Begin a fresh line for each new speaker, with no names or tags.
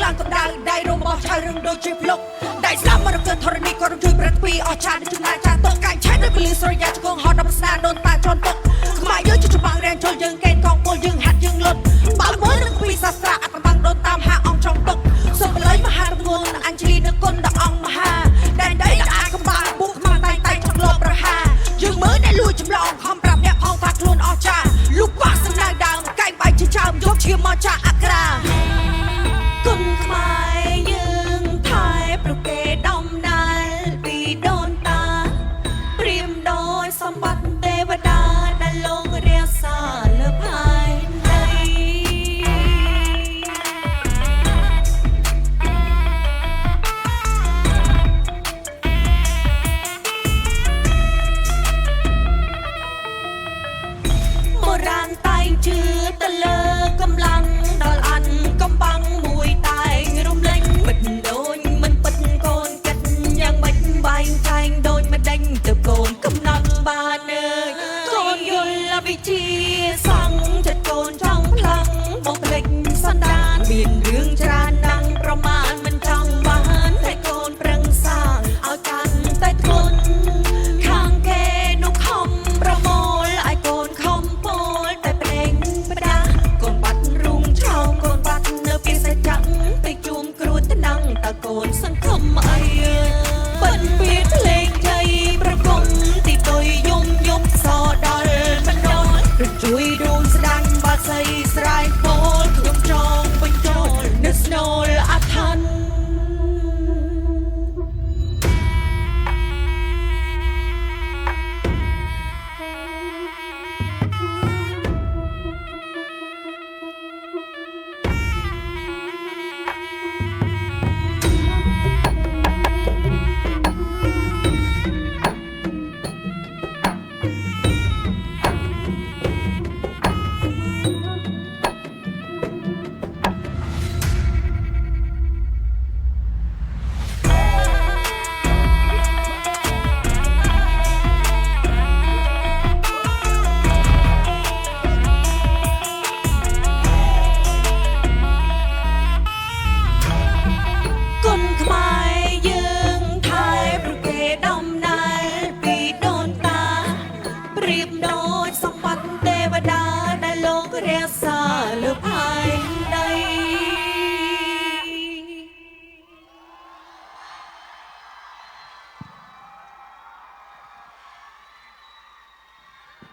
ឡើងកំដៅដៃរំបោះឆៅរឿងដូចជាភ្លុកដៃស្លាប់មករកធរណីក៏រំជួយប្រតិពីអស់ចានចំណាយចាតុកកាយឆែកដោយពលិសរយ៉ាជង្គង់ហត់ដល់ស្នាដូនតាជន់តុកខ្មែរយើងជាច្បាំងរាំងជុលយើងកេនកងពលយើងហាត់យើងលុតបើមើលនឹងពីសាស្ត្រាអត្តបង្ដូនតាមហាអង្គtrongតុកសុំបល័យមហារងួនអញ្ជលីនឹកគុណដល់អង្គមហាដែនដីអាចកំបាបុកខ្មាំងតែឆ្លប់ប្រហាយើងមើលអ្នកលួចចម្លងខំប្រាប់អ្នកផងថាខ្លួនអស់ចាលុបបាក់សំដៅដើមកែងបាយជាចោមយកឈាមមកចាអក្រាគុណខ្មែរយើងថែប្រកេដំណើរពីដូនតាព្រាមដោយសម្បត្តិទេវតាដែលលោករាសាលើផែនដីបុរាណតែងជឿទៅលើកម្លាំងដល់អានកំបាំងមួយតែងរំលែងមិនដូចមិនពិតកូនគិតយ៉ាងមិនបែងចែងដូចមិនដេញទៅកូនកំណត់បានអើយកូនយល់វិជាសង្ឃចិត្តកូនចង់ផ្លាំងបងភ្លេចសន្តានមានរឿងច្រើនណាស់ប្រមាណមិនចង់បានតែកូនប្រឹងសាងឲ្យកាន់តែធ្ងន់ខាងគេនោះខំប្រមូលឲ្យកូនខំពោលតែប្រេងប្រដាកូនបាត់រូងឆោកូនបាត់នៅពីសេចក្ដីទៅជួមគ្រួតណងតើកូនសង្ឃឹមអីពិនពីភ្លេងជ័យប្រគំទីទុយយំសដល់បណ្ដោយជួយ